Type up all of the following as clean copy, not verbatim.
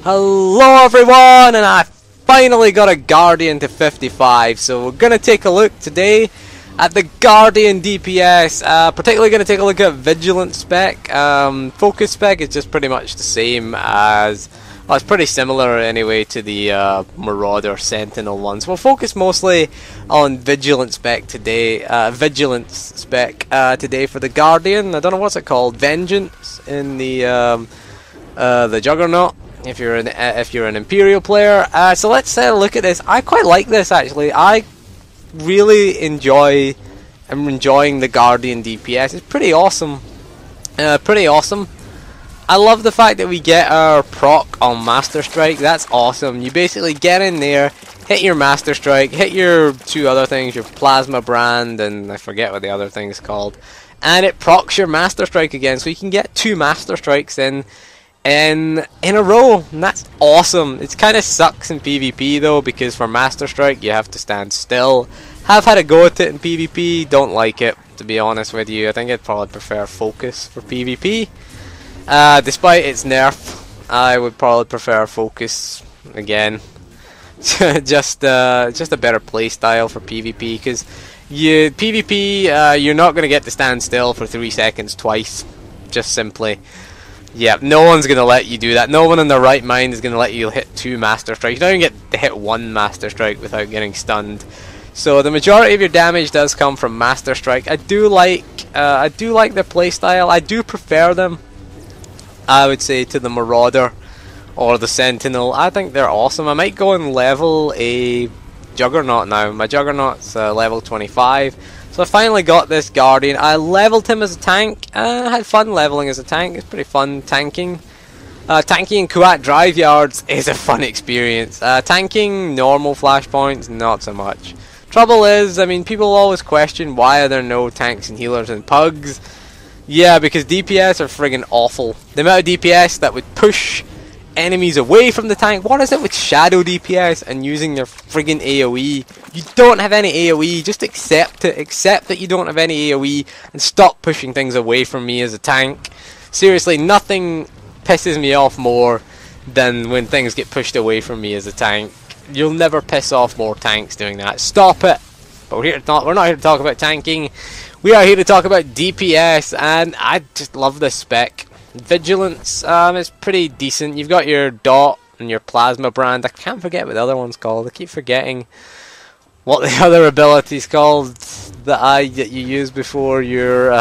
Hello everyone, and I finally got a Guardian to 55, so we're going to take a look today at the Guardian DPS, particularly going to take a look at Vigilant Spec. Focus Spec is just pretty much the same as, well, it's pretty similar anyway to the Marauder Sentinel ones. We'll focus mostly on Vigilant Spec today, today for the Guardian. I don't know what's it called, Vengeance in the Juggernaut. If you're an Imperial player, so let's look at this. I quite like this actually. I really enjoying the Guardian DPS. It's pretty awesome. I love the fact that we get our proc on Master Strike. That's awesome. You basically get in there, hit your Master Strike, hit your two other things, your Plasma Brand, and I forget what the other thing is called, and it procs your Master Strike again, so you can get 2 Master Strikes in a row, and that's awesome. It kind of sucks in PvP though, because for Master Strike you have to stand still. Have had a go at it in PvP, don't like it, to be honest with you. I think I'd probably prefer Focus for PvP. Despite its nerf, I would probably prefer Focus again. just a better playstyle for PvP, because PvP you're not going to get to stand still for 3 seconds twice, just simply. Yeah, no one's going to let you do that. No one in their right mind is going to let you hit 2 Master Strikes. You don't even get to hit 1 Master Strike without getting stunned. So the majority of your damage does come from Master Strike. I do like their playstyle. I do prefer them, I would say, to the Marauder or the Sentinel. I think they're awesome. I might go and level a Juggernaut now. My Juggernaut's level 25. So I finally got this Guardian. I leveled him as a tank. I had fun leveling as a tank. It's pretty fun tanking. Tanking in Kuat Drive Yards is a fun experience. Tanking normal flashpoints, not so much. Trouble is, I mean, people always question why are there no tanks and healers and pugs. Yeah, because DPS are friggin' awful. The amount of DPS that would push enemies away from the tank. What is it with shadow DPS and using their friggin' AoE? You don't have any AoE, just accept it. Accept that you don't have any AoE and stop pushing things away from me as a tank. Seriously, nothing pisses me off more than when things get pushed away from me as a tank. You'll never piss off more tanks doing that. Stop it! But we're not here to talk about tanking. We are here to talk about DPS, and I just love this spec. Vigilance is pretty decent. You've got your dot and your Plasma Brand. I can't forget what the other one's called. I keep forgetting what the other ability's called that you use before your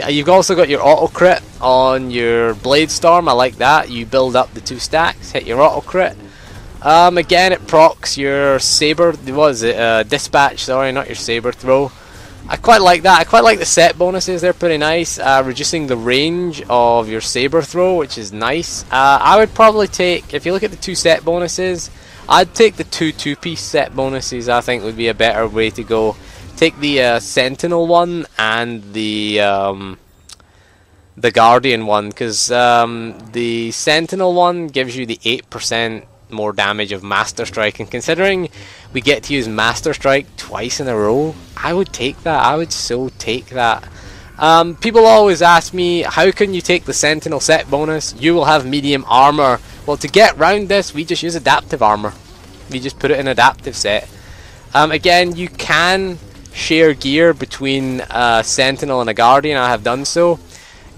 you've also got your auto crit on your Blade Storm. I like that. You build up the 2 stacks, hit your auto crit. Again, it procs your saber. What is it? Dispatch. Sorry, not your saber throw. I quite like that. I quite like the set bonuses. They're pretty nice. Reducing the range of your saber throw, which is nice. I would probably take, if you look at the 2 set bonuses, I'd take the 2 2-piece set bonuses. I think would be a better way to go. Take the Sentinel one and the Guardian one, because the Sentinel one gives you the 8% more damage of Master Strike, and considering we get to use Master Strike twice in a row, I would take that. I would so take that. People always ask me, how can you take the Sentinel set bonus? You will have medium armor. Well, to get round this, we just use adaptive armor. We just put it in adaptive set. Again, you can share gear between a Sentinel and a Guardian. I have done so.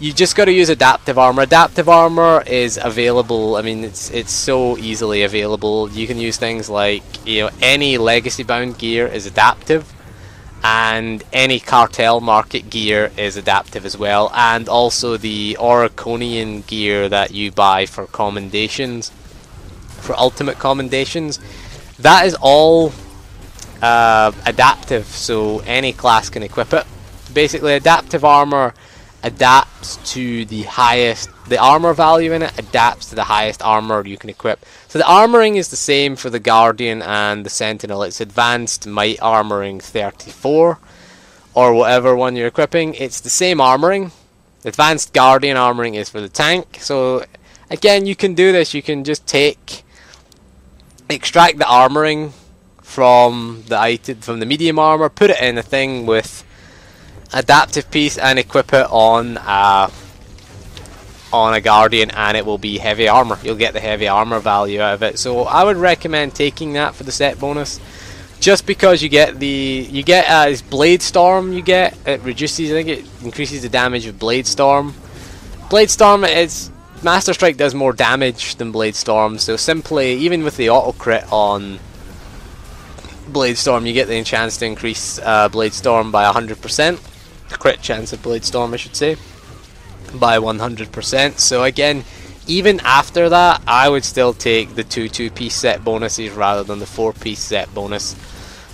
You just got to use adaptive armor. Adaptive armor is available. I mean, it's so easily available. You can use things like, you know, any legacy bound gear is adaptive, and any cartel market gear is adaptive as well, and also the Oriconian gear that you buy for commendations, for ultimate commendations, that is all adaptive, so any class can equip it. Basically, adaptive armor adapts to the highest, the armor value in it adapts to the highest armor you can equip. So the armoring is the same for the Guardian and the Sentinel. It's advanced might armoring 34 or whatever one you're equipping. It's the same armoring. Advanced Guardian armoring is for the tank. So again, you can do this. You can just extract the armoring from the medium armor, put it in a thing with adaptive piece, and equip it on on a Guardian, and it will be heavy armor. You'll get the heavy armor value out of it. So I would recommend taking that for the set bonus, just because you get this Blade Storm. It reduces, I think it increases the damage of Blade Storm. Blade Storm, Master Strike does more damage than Blade Storm, so simply, even with the auto crit on Blade Storm, you get the chance to increase Blade Storm by 100%. Crit chance of Blade Storm, I should say, by 100%. So again, even after that, I would still take the 2-piece set bonuses rather than the 4-piece set bonus.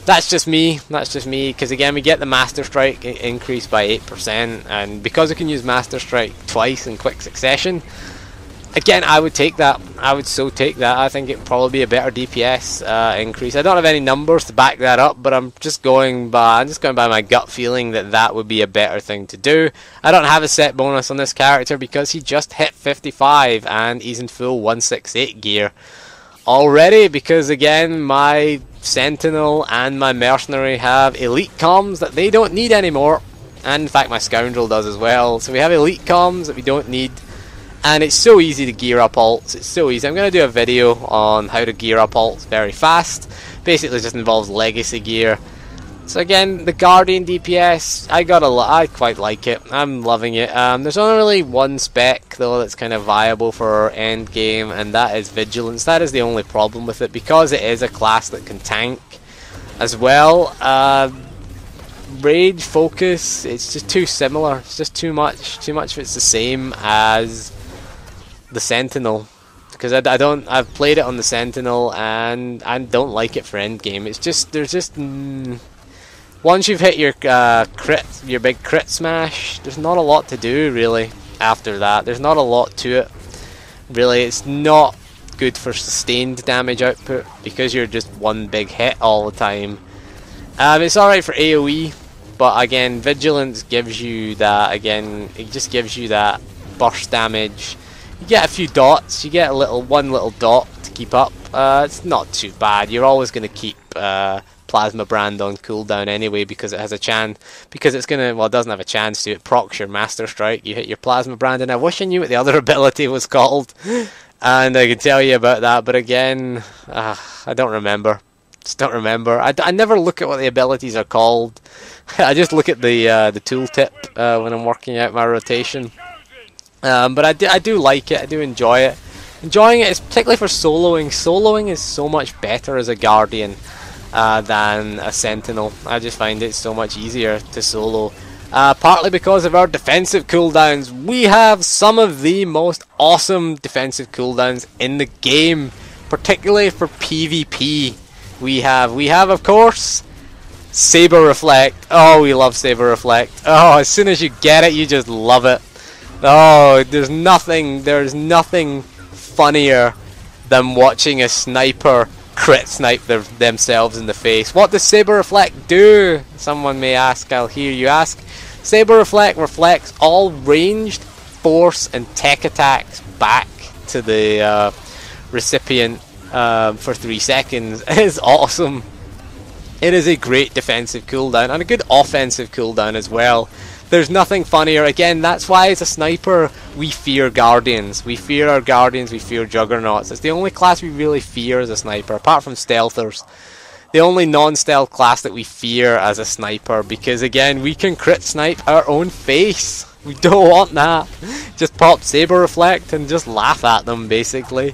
That's just me, because again, we get the Master Strike increase by 8%, and because I can use Master Strike twice in quick succession, again, I would take that. I would so take that. I think it would probably be a better DPS increase. I don't have any numbers to back that up, but I'm just going by my gut feeling that that would be a better thing to do. I don't have a set bonus on this character because he just hit 55 and he's in full 168 gear already, because again, my Sentinel and my Mercenary have elite comms that they don't need anymore, and in fact my Scoundrel does as well. So we have elite comms that we don't need. And it's so easy to gear up alts. It's so easy. I'm going to do a video on how to gear up alts very fast. Basically, it just involves legacy gear. So again, the Guardian DPS, I quite like it. I'm loving it. There's only really one spec though that's kind of viable for end game, and that is Vigilance. That is the only problem with it, because it is a class that can tank as well. Rage, Focus, it's just too similar. It's just too much. Too much of it's the same as the Sentinel, because I've played it on the Sentinel and I don't like it for end game. It's just once you've hit your your big crit smash, there's not a lot to do really after that. There's not a lot to it really. It's not good for sustained damage output because you're just one big hit all the time. It's alright for AoE, but again, Vigilance gives you that. Again, it just gives you that burst damage. You get a few dots. You get one little dot to keep up. It's not too bad. You're always going to keep Plasma Brand on cooldown anyway, because it has a chance. Because it's gonna, well, it doesn't have a chance to. It procs your Master Strike. You hit your Plasma Brand, and I wish I knew what the other ability was called, and I could tell you about that. But again, I don't remember. Just don't remember. I never look at what the abilities are called. I just look at the tooltip when I'm working out my rotation. But I do like it. I do enjoy it. Enjoying it is particularly for soloing. Soloing is so much better as a Guardian than a Sentinel. I just find it so much easier to solo. Partly because of our defensive cooldowns. We have some of the most awesome defensive cooldowns in the game, particularly for PvP. We have of course Saber Reflect. Oh, we love Saber Reflect. Oh, as soon as you get it, you just love it. Oh, there's nothing funnier than watching a sniper crit snipe themselves in the face. What does Saber Reflect do? Someone may ask, I'll hear you ask. Saber Reflect reflects all ranged, force and tech attacks back to the recipient for 3 seconds. It is awesome. It is a great defensive cooldown and a good offensive cooldown as well. There's nothing funnier. Again, that's why as a sniper we fear Guardians. We fear our Guardians, we fear Juggernauts. It's the only class we really fear as a sniper, apart from Stealthers. The only non-stealth class that we fear as a sniper, because again, we can crit snipe our own face. We don't want that. Just pop Saber Reflect and just laugh at them, basically.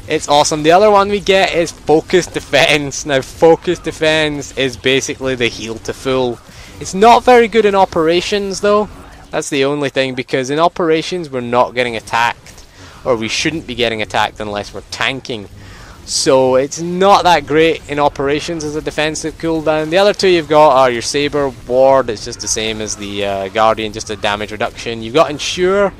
It's awesome. The other one we get is Focus Defense. Now, Focus Defense is basically the heal to full. It's not very good in operations though. That's the only thing, because in operations we're not getting attacked, or we shouldn't be getting attacked unless we're tanking. So it's not that great in operations as a defensive cooldown. The other two you've got are your Saber, Ward. It's just the same as the Guardian, just a damage reduction. You've got Ensure,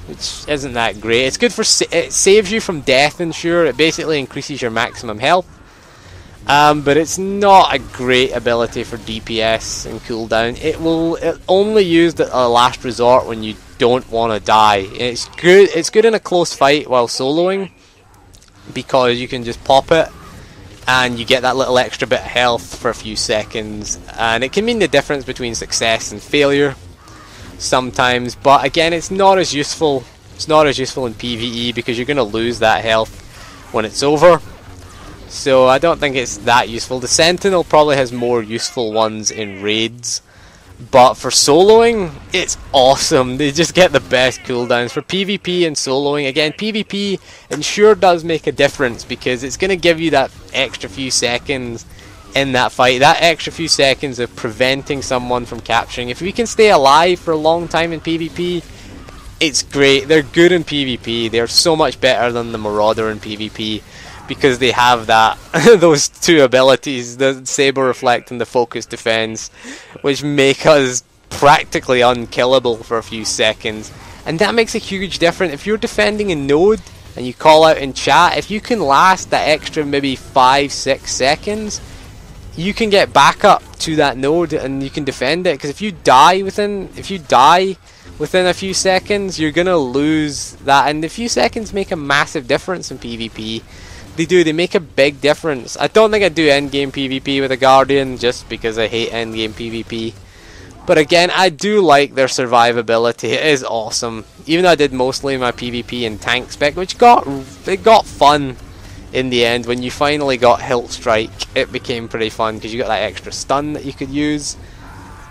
which isn't that great. It's good for it saves you from death. Ensure, it basically increases your maximum health. But it's not a great ability for DPS and cooldown. It's only used at a last resort when you don't want to die. It's good in a close fight while soloing, because you can just pop it and you get that little extra bit of health for a few seconds, and it can mean the difference between success and failure sometimes. But again, it's not as useful It's not as useful in PvE because you're going to lose that health when it's over. So I don't think it's that useful. The Sentinel probably has more useful ones in raids. But for soloing, it's awesome. They just get the best cooldowns. For PvP and soloing, again, PvP sure does make a difference because it's going to give you that extra few seconds in that fight. That extra few seconds of preventing someone from capturing. If we can stay alive for a long time in PvP, it's great. They're good in PvP. They're so much better than the Marauder in PvP because they have that those two abilities, the Saber Reflect and the Focus Defense, which make us practically unkillable for a few seconds. And that makes a huge difference. If you're defending a node and you call out in chat, if you can last that extra maybe 5-6 seconds, you can get back up to that node and you can defend it. Because if you die within a few seconds, you're gonna lose that, and a few seconds make a massive difference in PvP. They make a big difference. I don't think I'd do endgame PvP with a Guardian just because I hate endgame PvP. But again, I do like their survivability. It is awesome. Even though I did mostly my PvP in tank spec, which got fun in the end. When you finally got Hilt Strike, it became pretty fun because you got that extra stun that you could use.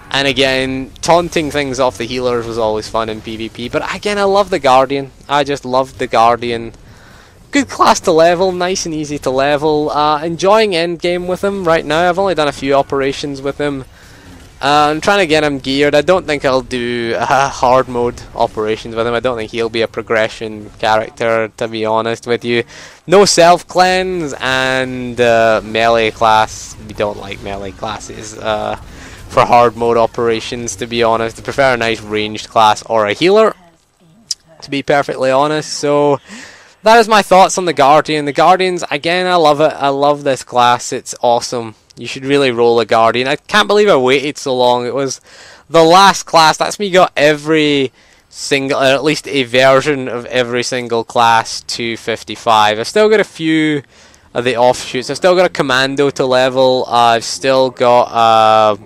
And again, taunting things off the healers was always fun in PvP. But again, I love the Guardian. I just loved the Guardian. Good class to level, nice and easy to level. Enjoying endgame with him right now. I've only done a few operations with him. I'm trying to get him geared. I don't think I'll do hard mode operations with him. I don't think he'll be a progression character, to be honest with you. No self cleanse and melee class. We don't like melee classes for hard mode operations, to be honest. I prefer a nice ranged class or a healer, to be perfectly honest. So that is my thoughts on the Guardian. The Guardians, again, I love it. I love this class. It's awesome. You should really roll a Guardian. I can't believe I waited so long. It was the last class. That's me got every single, or at least a version of every single class to 55. I've still got a few of the offshoots. I've still got a Commando to level. I've still got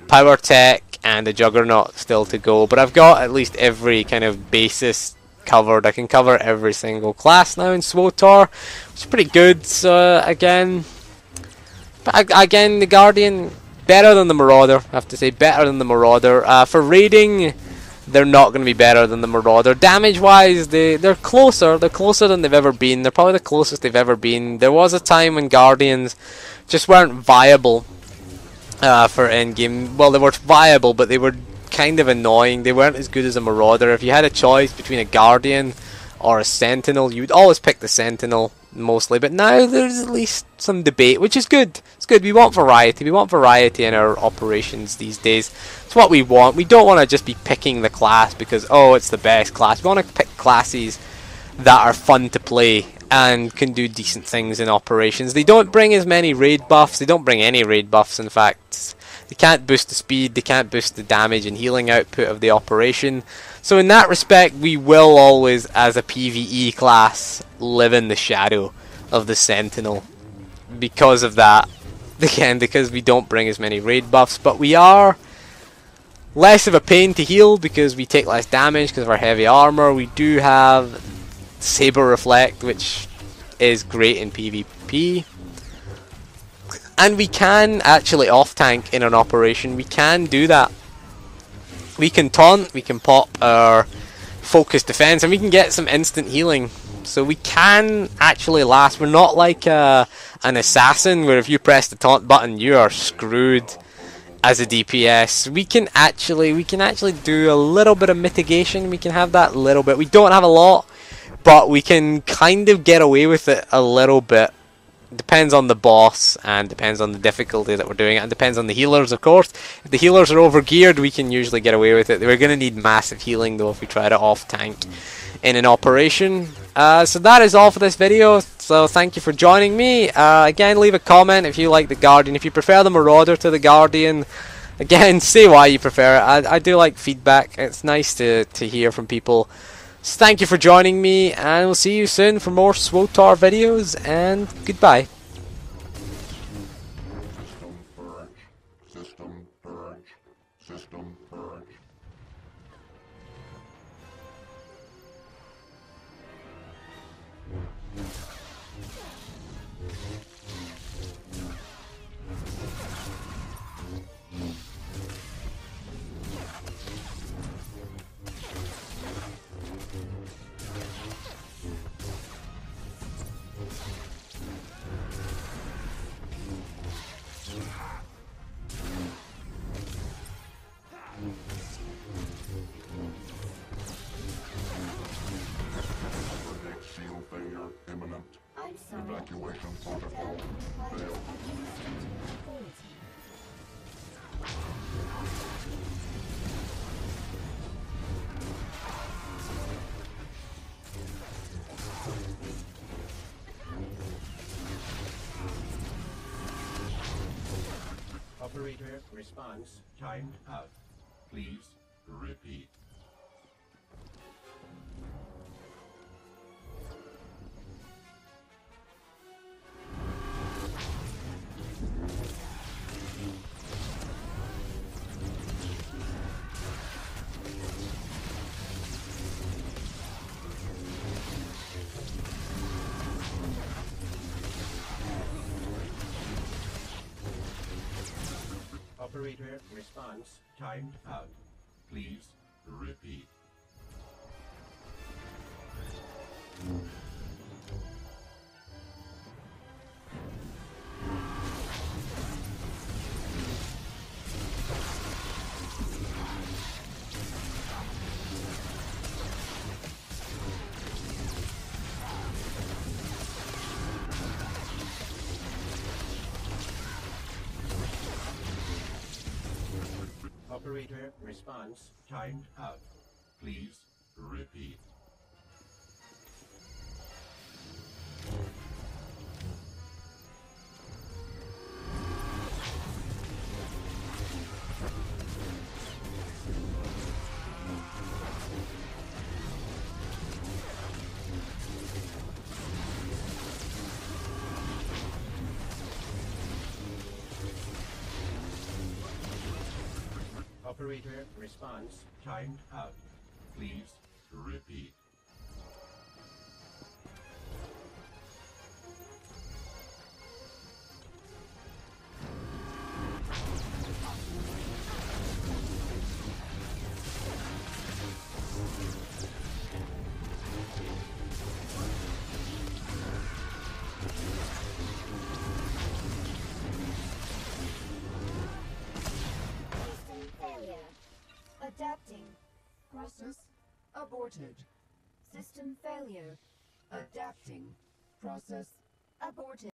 Power Tech and a Juggernaut still to go. But I've got at least every kind of basis covered. I can cover every single class now in SWTOR, which is pretty good. So again, the Guardian better than the Marauder. I have to say, better than the Marauder. For raiding, they're not going to be better than the Marauder. Damage wise, they're closer. They're closer than they've ever been. They're probably the closest they've ever been. There was a time when Guardians just weren't viable for endgame. Well, they were viable, but they were kind of annoying. They weren't as good as a Marauder. If you had a choice between a Guardian or a Sentinel, you would always pick the Sentinel mostly. But now there's at least some debate, which is good. It's good. We want variety. We want variety in our operations these days. It's what we want. We don't want to just be picking the class because, oh, it's the best class. We want to pick classes that are fun to play and can do decent things in operations. They don't bring as many raid buffs. They don't bring any raid buffs, in fact. They can't boost the speed, they can't boost the damage and healing output of the operation. So in that respect, we will always, as a PvE class, live in the shadow of the Sentinel. Because of that, again, because we don't bring as many raid buffs, but we are less of a pain to heal because we take less damage because of our heavy armor. We do have Saber Reflect, which is great in PvP. And we can actually off-tank in an operation. We can do that. We can taunt, we can pop our focus defense, and we can get some instant healing. So we can actually last. We're not like an assassin where if you press the taunt button, you are screwed as a DPS. We can actually do a little bit of mitigation. We can have that little bit. We don't have a lot, but we can kind of get away with it a little bit. Depends on the boss and depends on the difficulty that we're doing it, and depends on the healers, of course. If the healers are over geared, we can usually get away with it. We're going to need massive healing though if we try to off tank in an operation. So that is all for this video. So thank you for joining me. Again, leave a comment if you like the Guardian. If you prefer the Marauder to the Guardian, again, say why you prefer it. I do like feedback. It's nice to hear from people. So thank you for joining me, and we'll see you soon for more SWTOR videos, and goodbye. System purge. Failure imminent. I'm sorry. Evacuation protocol Shutdown requires failed. administrative authority. Operator response timed out. Please repeat. Operator response timed out. Please repeat. Operator response timed out. Please repeat. Operator response timed out. Please repeat. System failure. Adapting. Process aborted. System failure. Adapting. Process aborted.